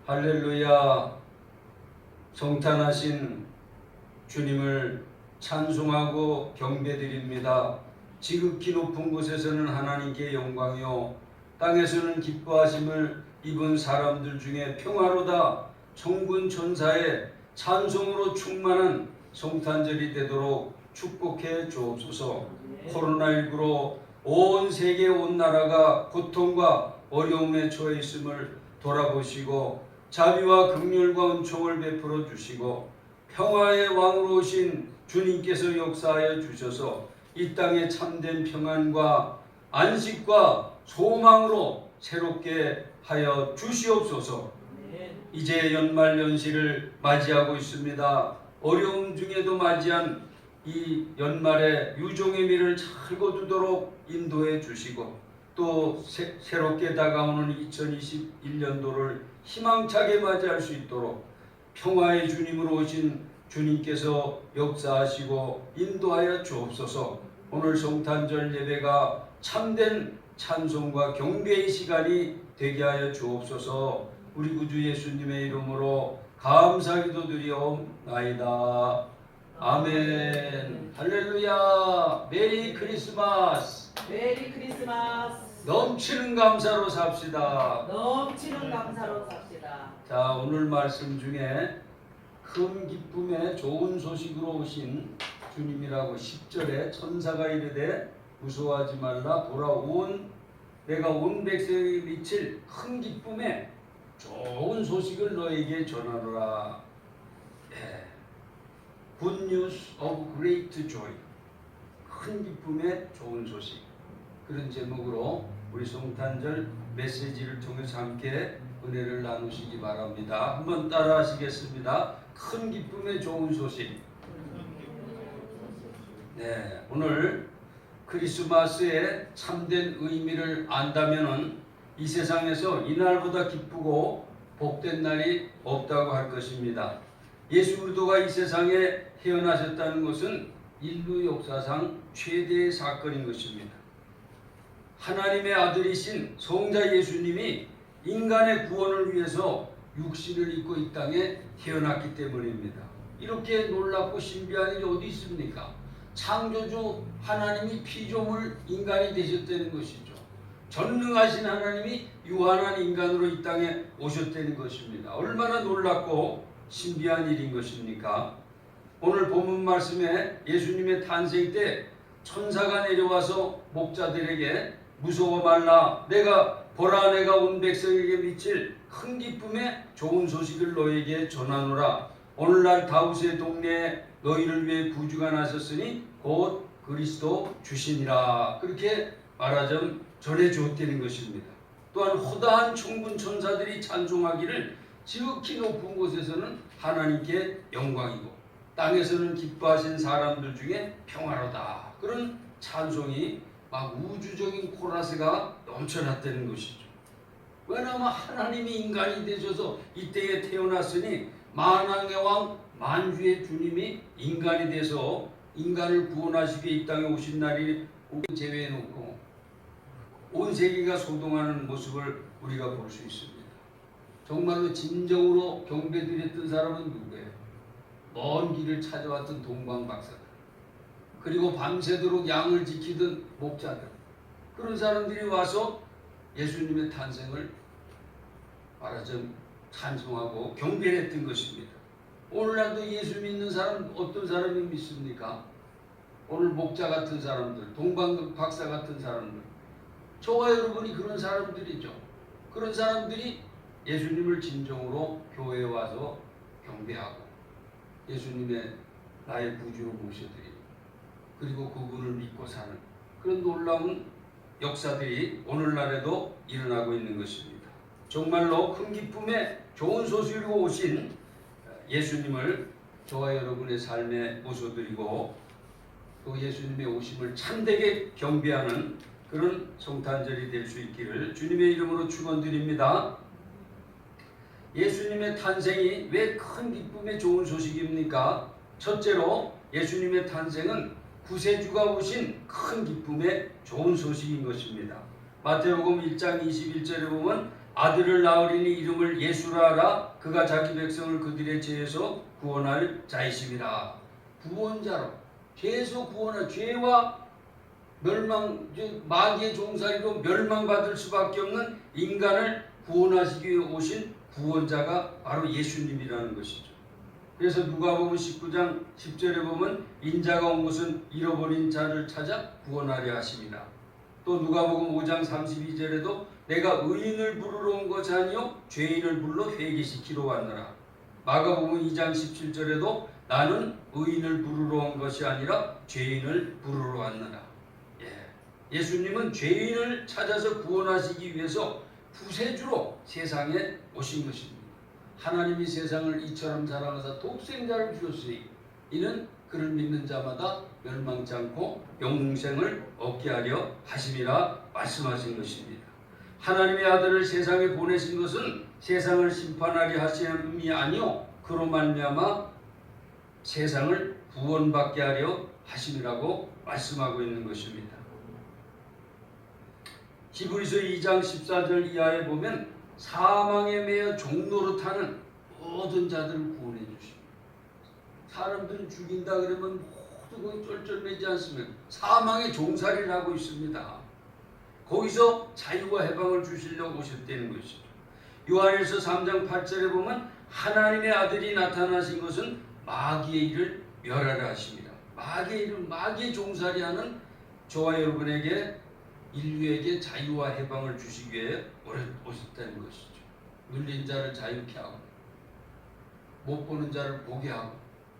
할렐루야. 성탄하신 주님을 찬송하고 경배드립니다. 지극히 높은 곳에서는 하나님께 영광이요 땅에서는 기뻐하심을 입은 사람들 중에 평화로다. 천군 천사의 찬송으로 충만한 성탄절이 되도록 축복해 주옵소서. 코로나19로 온 세계 온 나라가 고통과 어려움에 처해 있음을 돌아보시고 자비와 긍휼과 은총을 베풀어 주시고 평화의 왕으로 오신 주님께서 역사하여 주셔서 이 땅에 참된 평안과 안식과 소망으로 새롭게 하여 주시옵소서. 이제 연말 연시를 맞이하고 있습니다. 어려움 중에도 맞이한 이 연말에 유종의 미를 잘 거두도록 인도해 주시고 또 새롭게 다가오는 2021년도를 희망차게 맞이할 수 있도록 평화의 주님으로 오신 주님께서 역사하시고 인도하여 주옵소서. 오늘 성탄절 예배가 참된 찬송과 경배의 시간이 되게 하여 주옵소서. 우리 구주 예수님의 이름으로 감사기도 드리옵나이다. 아멘. 할렐루야. 메리 크리스마스. 메리 크리스마스. 넘치는 감사로 삽시다. 넘치는 감사로 삽시다. 자, 오늘 말씀 중에 큰 기쁨의 좋은 소식으로 오신 주님이라고 10절에 천사가 이르되 무서워하지 말라. 보라, 내가 온 백성에게 미칠 큰 기쁨의 좋은 소식을 너에게 전하노라. Good news of great joy. 큰 기쁨의 좋은 소식. 그런 제목으로 우리 성탄절 메시지를 통해서 함께 은혜를 나누시기 바랍니다. 한번 따라 하시겠습니다. 큰 기쁨의 좋은 소식. 네, 오늘 크리스마스의 참된 의미를 안다면은 이 세상에서 이날보다 기쁘고 복된 날이 없다고 할 것입니다. 예수 그리스도가 이 세상에 태어나셨다는 것은 인류 역사상 최대의 사건인 것입니다. 하나님의 아들이신 성자 예수님이 인간의 구원을 위해서 육신을 입고 이 땅에 태어났기 때문입니다. 이렇게 놀랍고 신비한 일이 어디 있습니까? 창조주 하나님이 피조물 인간이 되셨다는 것이죠. 전능하신 하나님이 유한한 인간으로 이 땅에 오셨다는 것입니다. 얼마나 놀랍고 신비한 일인 것입니까? 오늘 본문 말씀에 예수님의 탄생 때 천사가 내려와서 목자들에게 무서워 말라. 보라, 내가 온 백성에게 미칠 큰 기쁨의 좋은 소식을 너에게 전하노라. 오늘날 다윗의 동네에 너희를 위해 구주가 나셨으니 곧 그리스도 주시니라. 그렇게 말하자면 전해주었다는 것입니다. 또한 허다한 천군 천사들이 찬송하기를 지극히 높은 곳에서는 하나님께 영광이고 땅에서는 기뻐하신 사람들 중에 평화로다. 그런 찬송이 막 우주적인 코러스가 넘쳐났다는 것이죠. 왜냐하면 하나님이 인간이 되셔서 이 땅에 태어났으니 만왕의 왕 만주의 주님이 인간이 돼서 인간을 구원하시기 이 땅에 오신 날이 제외해놓고 온 세계가 소동하는 모습을 우리가 볼 수 있습니다. 정말로 진정으로 경배드렸던 사람은 누구예요? 먼 길을 찾아왔던 동방박사들, 그리고 밤새도록 양을 지키던 목자들, 그런 사람들이 와서 예수님의 탄생을 말하자면 찬송하고 경배했던 것입니다. 오늘날도 예수 믿는 사람 어떤 사람이 믿습니까? 오늘 목자 같은 사람들, 동방박사 같은 사람들, 저와 여러분이 그런 사람들이죠. 그런 사람들이 예수님을 진정으로 교회에 와서 경배하고 예수님의 나의 구주로 모셔드리고 그리고 그분을 믿고 사는 그런 놀라운 역사들이 오늘날에도 일어나고 있는 것입니다. 정말로 큰 기쁨의 좋은 소식으로 오신 예수님을 저와 여러분의 삶에 모셔드리고 또 예수님의 오심을 참되게 경배하는 그런 성탄절이 될 수 있기를 주님의 이름으로 축원드립니다. 예수님의 탄생이 왜 큰 기쁨의 좋은 소식입니까? 첫째로 예수님의 탄생은 구세주가 오신 큰 기쁨의 좋은 소식인 것입니다. 마태복음 1장 21절에 보면 아들을 낳으리니 이름을 예수라 하라. 그가 자기 백성을 그들의 죄에서 구원할 자이심이라. 구원자로 죄에서 구원할, 죄와 멸망, 마귀의 종살이로 멸망받을 수밖에 없는 인간을 구원하시기 위해 오신 구원자가 바로 예수님이라는 것이죠. 그래서 누가복음 19장 10절에 보면 인자가 온 것은 잃어버린 자를 찾아 구원하려 하심이라. 또 누가복음 5장 32절에도 내가 의인을 부르러 온 것이 아니요 죄인을 불러 회개시키러 왔노라. 마가복음 2장 17절에도 나는 의인을 부르러 온 것이 아니라 죄인을 부르러 왔노라. 예수님은 죄인을 찾아서 구원하시기 위해서 구세주로 세상에 오신 것입니다. 하나님이 세상을 이처럼 사랑하사 독생자를 주셨으니 이는 그를 믿는 자마다 멸망치 않고 영생을 얻게 하려 하심이라 말씀하신 것입니다. 하나님의 아들을 세상에 보내신 것은 세상을 심판하려 하심이 아니요 그로 말미암아 세상을 구원받게 하려 하심이라고 말씀하고 있는 것입니다. 히브리서 2장 14절 이하에 보면 사망에 매여 종노릇하는 모든 자들을 구원해 주십니다. 사람들은 죽인다 그러면 모두 쫄쫄매지 않습니까? 사망의 종살이를 하고 있습니다. 거기서 자유와 해방을 주시려고 오셨다는 것이죠. 요한일서 3장 8절에 보면 하나님의 아들이 나타나신 것은 마귀의 일을 멸하려 하십니다. 마귀의 일을, 마귀의 종살이하는 저와 여러분에게, 인류에게 자유와 해방을 주시기 위해 오셨다는 것이죠. 눌린 자를 자유케 하고 못 보는 자를 보게 하고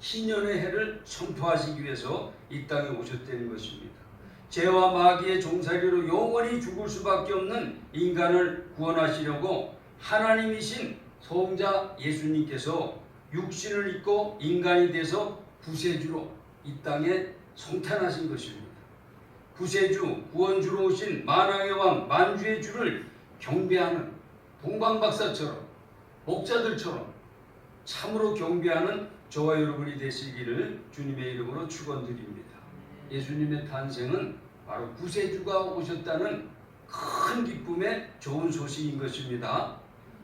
신년의 해를 선포하시기 위해서 이 땅에 오셨다는 것입니다. 죄와 마귀의 종살이로 영원히 죽을 수밖에 없는 인간을 구원하시려고 하나님이신 성자 예수님께서 육신을 입고 인간이 돼서 구세주로 이 땅에 성탄하신 것입니다. 구세주, 구원주로 오신 만왕의 왕, 만주의 주를 경배하는 동방박사처럼, 목자들처럼 참으로 경배하는 저와 여러분이 되시기를 주님의 이름으로 축원드립니다. 예수님의 탄생은 바로 구세주가 오셨다는 큰 기쁨의 좋은 소식인 것입니다.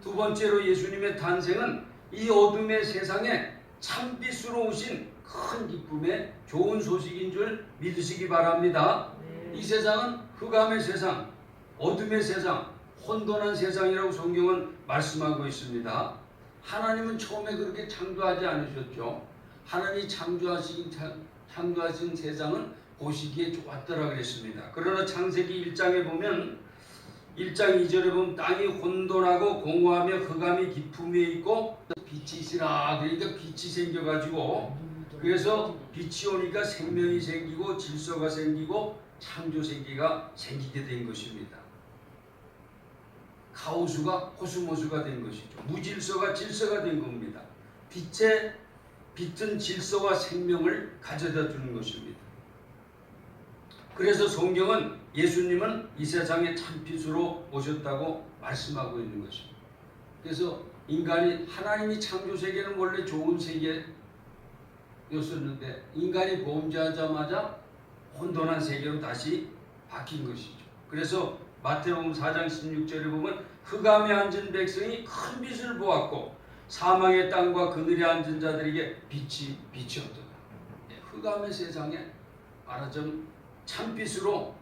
두 번째로 예수님의 탄생은 이 어둠의 세상에 참빛으로 오신 큰 기쁨의 좋은 소식인 줄 믿으시기 바랍니다. 이 세상은 흑암의 세상, 어둠의 세상, 혼돈한 세상이라고 성경은 말씀하고 있습니다. 하나님은 처음에 그렇게 창조하지 않으셨죠. 하나님이 창조하신 세상은 보시기에 좋았더라 그랬습니다. 그러나 창세기 1장에 보면 1장 2절에 보면 땅이 혼돈하고 공허하며 흑암이 깊음에 있고 빛이 있으라. 그러니까 빛이 생겨가지고, 그래서 빛이 오니까 생명이 생기고 질서가 생기고 창조 세계가 생기게 된 것입니다. 카오스가 코스모스가 된 것이죠. 무질서가 질서가 된 겁니다. 빛은 질서와 생명을 가져다 주는 것입니다. 그래서 성경은 예수님은 이 세상에 참빛으로 오셨다고 말씀하고 있는 것입니다. 그래서 인간이, 하나님이 창조 세계는 원래 좋은 세계였었는데 인간이 범죄하자마자 혼돈한 세계로 다시 바뀐 것이죠. 그래서 마태복음 4장 16절에 보면 흑암에 앉은 백성이 큰 빛을 보았고 사망의 땅과 그늘에 앉은 자들에게 빛이 비치었도다. 흑암의 세상에 말하자면 참빛으로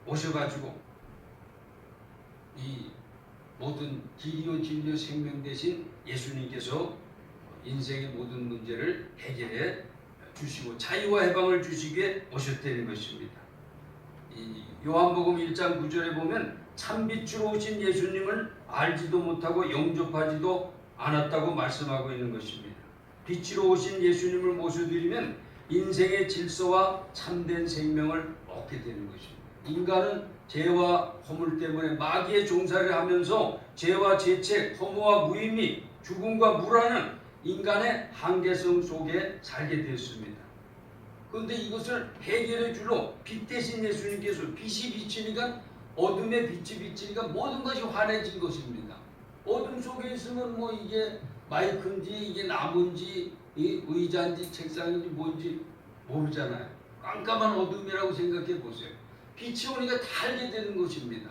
오셔가지고 이 모든 길이요 진리요 생명 대신 예수님께서 인생의 모든 문제를 해결해 주시고 자유와 해방을 주시기 위해 오셨다는 것입니다. 이 요한복음 1장 9절에 보면 참빛으로 오신 예수님을 알지도 못하고 영접하지도 않았다고 말씀하고 있는 것입니다. 빛으로 오신 예수님을 모셔드리면 인생의 질서와 참된 생명을 얻게 되는 것입니다. 인간은 죄와 허물 때문에 마귀의 종살이를 하면서 죄와 죄책, 허무와 무의미, 죽음과 불안은 인간의 한계성 속에 살게 되었습니다. 그런데 이것을 해결해 주러 빛 대신 예수님께서, 빛이 비치니까, 어둠에 빛이 비치니까 모든 것이 환해진 것입니다. 어둠 속에 있으면 뭐 이게 마이크인지 이게 나무인지 이 의자인지 책상인지 뭔지 모르잖아요. 깜깜한 어둠이라고 생각해 보세요. 빛이 오니까 다 알게 되는 것입니다.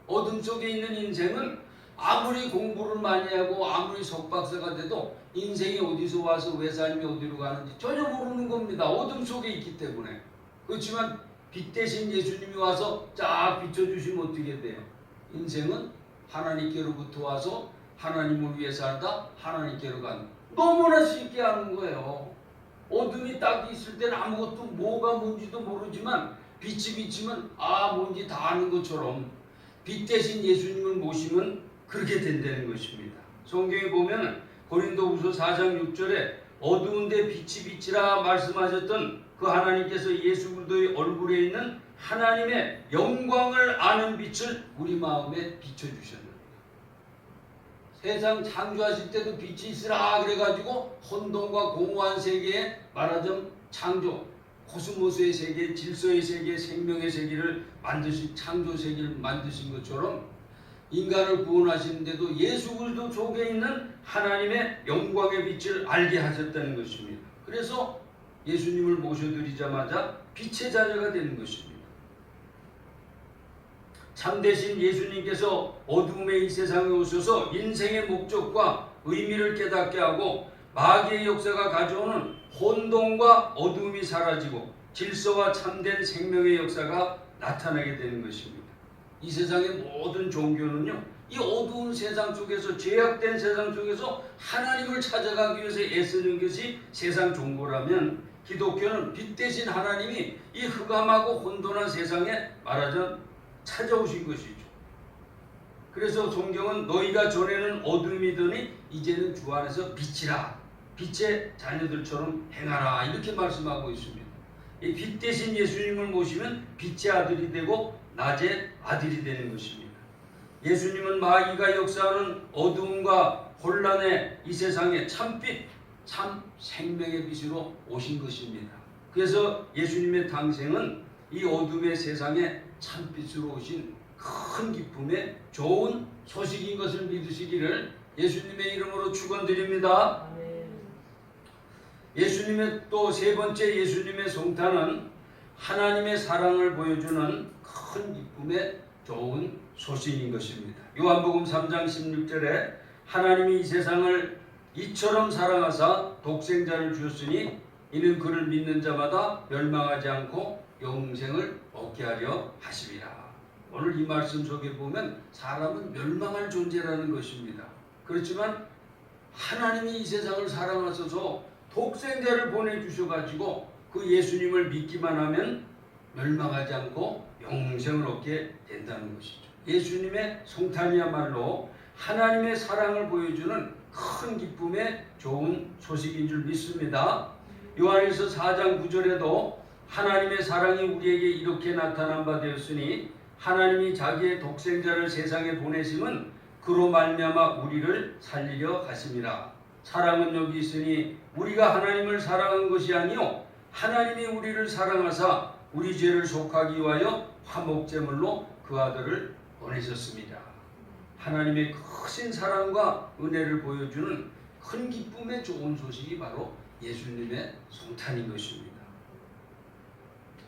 어둠 속에 있는 인생은 아무리 공부를 많이 하고 아무리 석박사가 돼도 인생이 어디서 와서 왜 삶이 어디로 가는지 전혀 모르는 겁니다. 어둠 속에 있기 때문에. 그렇지만 빛 대신 예수님이 와서 쫙 비춰주시면 어떻게 돼요? 인생은 하나님께로부터 와서 하나님을 위해 살다 하나님께로 간다. 너무나 쉽게 하는 거예요. 어둠이 딱 있을 때는 아무것도 뭐가 뭔지도 모르지만 빛이 비치면 뭔지 다 아는 것처럼 빛 대신 예수님을 모시면 그렇게 된다는 것입니다. 성경에 보면 고린도후서 4장 6절에 어두운데 빛이 비치라 말씀하셨던 그 하나님께서 예수 그리스도의 얼굴에 있는 하나님의 영광을 아는 빛을 우리 마음에 비춰주셨습니다. 세상 창조하실 때도 빛이 있으라 그래가지고 혼돈과 공허한 세계에 말하자면 창조, 코스모스의 세계, 질서의 세계, 생명의 세계를 만드신 창조 세계를 만드신 것처럼 인간을 구원하시는데도 예수 그리스도 속에 있는 하나님의 영광의 빛을 알게 하셨다는 것입니다. 그래서 예수님을 모셔드리자마자 빛의 자녀가 되는 것입니다. 참되신 예수님께서 어둠의 이 세상에 오셔서 인생의 목적과 의미를 깨닫게 하고 마귀의 역사가 가져오는 혼돈과 어둠이 사라지고 질서와 참된 생명의 역사가 나타나게 되는 것입니다. 이 세상의 모든 종교는요, 이 어두운 세상 속에서 죄악된 세상 속에서 하나님을 찾아가기 위해서 애쓰는 것이 세상 종교라면 기독교는 빛 대신 하나님이 이 흑암하고 혼돈한 세상에 말하자면 찾아오신 것이죠. 그래서 성경은 너희가 전에는 어둠이더니 이제는 주 안에서 빛이라, 빛의 자녀들처럼 행하라 이렇게 말씀하고 있습니다. 이 빛 대신 예수님을 모시면 빛의 아들이 되고 낮의 아들이 되는 것입니다. 예수님은 마귀가 역사하는 어두움과 혼란의 이 세상에 참빛, 참 생명의 빛으로 오신 것입니다. 그래서 예수님의 탄생은 이 어둠의 세상에 참빛으로 오신 큰 기쁨의 좋은 소식인 것을 믿으시기를 예수님의 이름으로 축원드립니다. 예수님의 또 세 번째 예수님의 성탄은 하나님의 사랑을 보여주는 큰 기쁨의 좋은 소식인 것입니다. 요한복음 3장 16절에 하나님이 이 세상을 이처럼 사랑하사 독생자를 주었으니 이는 그를 믿는 자마다 멸망하지 않고 영생을 얻게 하려 하심이라. 오늘 이 말씀 속에 보면 사람은 멸망할 존재라는 것입니다. 그렇지만 하나님이 이 세상을 사랑하셔서 독생자를 보내주셔가지고 그 예수님을 믿기만 하면 멸망하지 않고 영생을 얻게 된다는 것이죠. 예수님의 성탄이야말로 하나님의 사랑을 보여주는 큰 기쁨의 좋은 소식인 줄 믿습니다. 요한일서 4장 9절에도 하나님의 사랑이 우리에게 이렇게 나타난 바 되었으니 하나님이 자기의 독생자를 세상에 보내심은 그로 말미암아 우리를 살리려 하심이라. 사랑은 여기 있으니 우리가 하나님을 사랑한 것이 아니요 하나님이 우리를 사랑하사 우리 죄를 속하기 위하여 화목제물로 그 아들을 보내셨습니다. 하나님의 크신 사랑과 은혜를 보여주는 큰 기쁨의 좋은 소식이 바로 예수님의 성탄인 것입니다.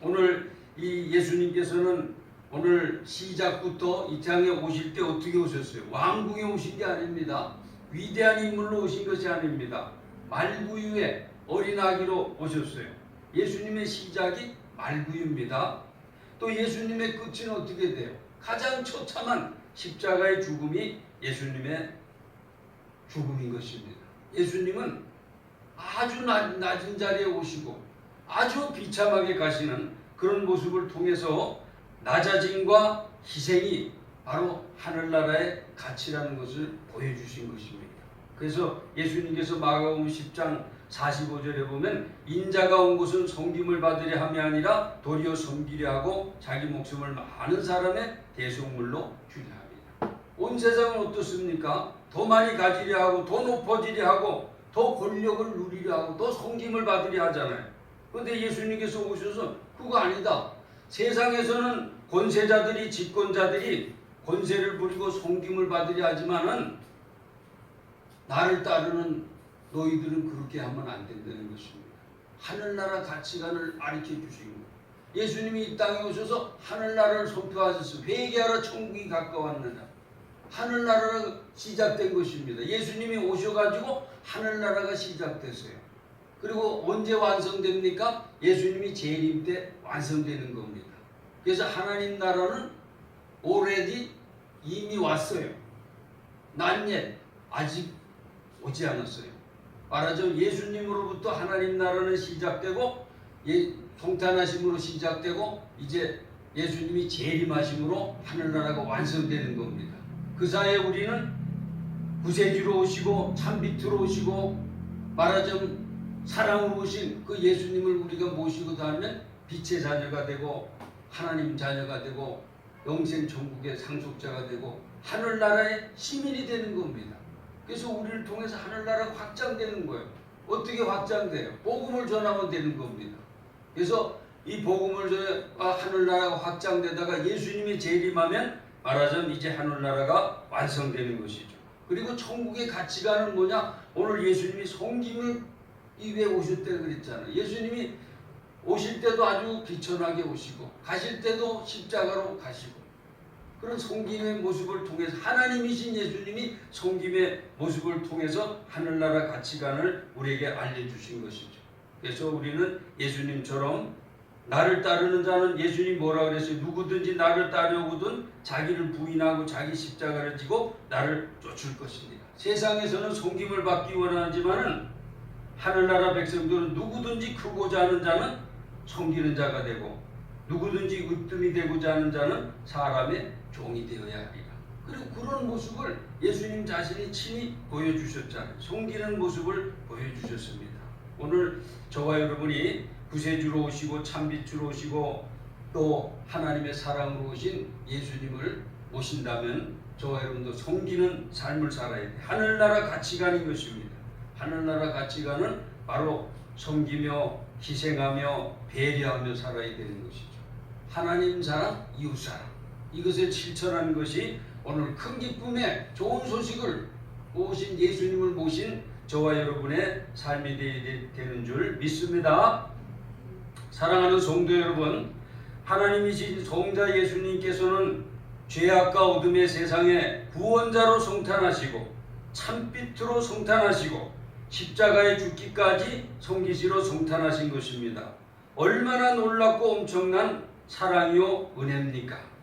오늘 이 예수님께서는 오늘 시작부터 이 땅에 오실 때 어떻게 오셨어요? 왕궁에 오신 게 아닙니다. 위대한 인물로 오신 것이 아닙니다. 말구유의 어린아기로 오셨어요. 예수님의 시작이 말구유입니다. 또 예수님의 끝은 어떻게 돼요? 가장 처참한 십자가의 죽음이 예수님의 죽음인 것입니다. 예수님은 아주 낮은 자리에 오시고 아주 비참하게 가시는 그런 모습을 통해서 낮아짐과 희생이 바로 하늘나라의 가치라는 것을 보여주신 것입니다. 그래서 예수님께서 마가복음 10장 45절에 보면 인자가 온 것은 섬김을 받으려 함이 아니라 도리어 섬기려 하고 자기 목숨을 많은 사람의 대속물로 주려 합니다. 온 세상은 어떻습니까? 더 많이 가지려 하고 더 높아지려 하고 더 권력을 누리려 하고 더 섬김을 받으려 하잖아요. 그런데 예수님께서 오셔서 그거 아니다. 세상에서는 권세자들이 집권자들이 권세를 부리고 섬김을 받으려 하지만은 나를 따르는 너희들은 그렇게 하면 안 된다는 것입니다. 하늘나라 가치관을 가르쳐 주시고 예수님이 이 땅에 오셔서 하늘나라를 선포하셨어요. 회개하라 천국이 가까웠느냐. 하늘나라가 시작된 것입니다. 예수님이 오셔가지고 하늘나라가 시작됐어요. 그리고 언제 완성됩니까? 예수님이 재림 때 완성되는 겁니다. 그래서 하나님 나라는 already 이미 왔어요. not yet, 아직 오지 않았어요. 말하자면 예수님으로부터 하나님 나라는 시작되고 성탄하심으로 시작되고 이제 예수님이 재림하심으로 하늘나라가 완성되는 겁니다. 그 사이에 우리는 구세주로 오시고 참빛으로 오시고 말하자면 사랑으로 오신 그 예수님을 우리가 모시고 다니면 빛의 자녀가 되고 하나님 자녀가 되고 영생 천국의 상속자가 되고 하늘나라의 시민이 되는 겁니다. 그래서 우리를 통해서 하늘나라가 확장되는 거예요. 어떻게 확장돼요? 복음을 전하면 되는 겁니다. 그래서 이 복음을 전해 하늘나라가 확장되다가 예수님이 재림하면 말하자면 이제 하늘나라가 완성되는 것이죠. 그리고 천국의 가치관은 뭐냐? 오늘 예수님이 섬김을 이외에 오실 때 그랬잖아요. 예수님이 오실 때도 아주 비천하게 오시고 가실 때도 십자가로 가시고 그런 섬김의 모습을 통해서 하나님이신 예수님이 섬김의 모습을 통해서 하늘나라 가치관을 우리에게 알려주신 것이죠. 그래서 우리는 예수님처럼 나를 따르는 자는 예수님 뭐라 그랬어요? 누구든지 나를 따르거든 자기를 부인하고 자기 십자가를 지고 나를 쫓을 것입니다. 세상에서는 섬김을 받기 원하지만은 하늘나라 백성들은 누구든지 크고자 하는 자는 섬기는 자가 되고 누구든지 으뜸이 되고자 하는 자는 사람의 종이 되어야 하리라. 그리고 그런 모습을 예수님 자신이 친히 보여주셨잖아요. 섬기는 모습을 보여주셨습니다. 오늘 저와 여러분이 구세주로 오시고 참빛으로 오시고 또 하나님의 사랑으로 오신 예수님을 모신다면 저와 여러분도 섬기는 삶을 살아야 돼요. 하늘나라 가치관인 것입니다. 하늘나라 가치관은 바로 섬기며 희생하며 배려하며 살아야 되는 것이죠. 하나님 사랑, 이웃 사랑 이것을 실천하는 것이 오늘 큰 기쁨의 좋은 소식을 오신 예수님을 모신 저와 여러분의 삶이 되는 줄 믿습니다. 사랑하는 성도 여러분, 하나님이신 성자 예수님께서는 죄악과 어둠의 세상에 구원자로 성탄하시고 참빛으로 성탄하시고 십자가에 죽기까지 섬기시러 성탄하신 것입니다. 얼마나 놀랍고 엄청난 사랑이요 은혜입니까?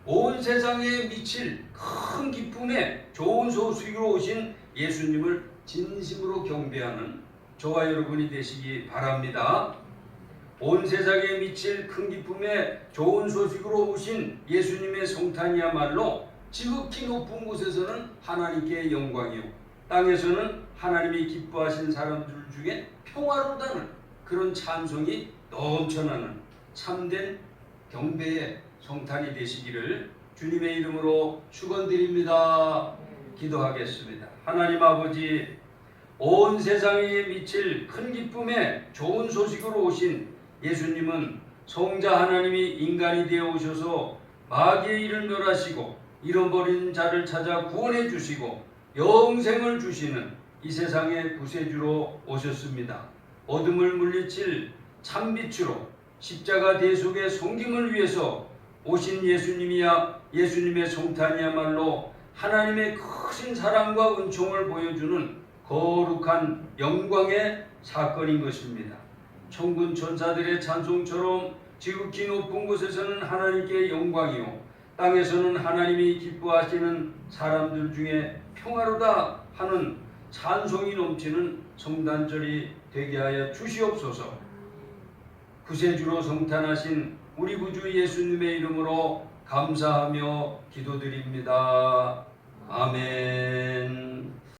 온 세상에 미칠 큰 기쁨에 좋은 소식으로 오신 예수님을 진심으로 경배하는 저와 여러분이 되시기 바랍니다. 온 세상에 미칠 큰 기쁨에 좋은 소식으로 오신 예수님의 성탄이야말로 지극히 높은 곳에서는 하나님께 영광이요 땅에서는 하나님이 기뻐하신 사람들 중에 평화로다는 그런 찬송이 넘쳐나는 참된 경배의 성탄이 되시기를 주님의 이름으로 축원드립니다. 기도하겠습니다. 하나님 아버지, 온 세상에 미칠 큰 기쁨에 좋은 소식으로 오신 예수님은 성자 하나님이 인간이 되어 오셔서 마귀의 일을 멸하시고 잃어버린 자를 찾아 구원해 주시고 영생을 주시는 이 세상의 구세주로 오셨습니다. 어둠을 물리칠 참빛으로 십자가 대속의 섬김을 위해서 오신 예수님의 성탄이야말로 하나님의 크신 사랑과 은총을 보여주는 거룩한 영광의 사건인 것입니다. 천군 천사들의 찬송처럼 지극히 높은 곳에서는 하나님께 영광이요 땅에서는 하나님이 기뻐하시는 사람들 중에 평화로다 하는 찬송이 넘치는 성탄절이 되게 하여 주시옵소서. 구세주로 성탄하신 우리 구주 예수님의 이름으로 감사하며 기도드립니다. 아멘.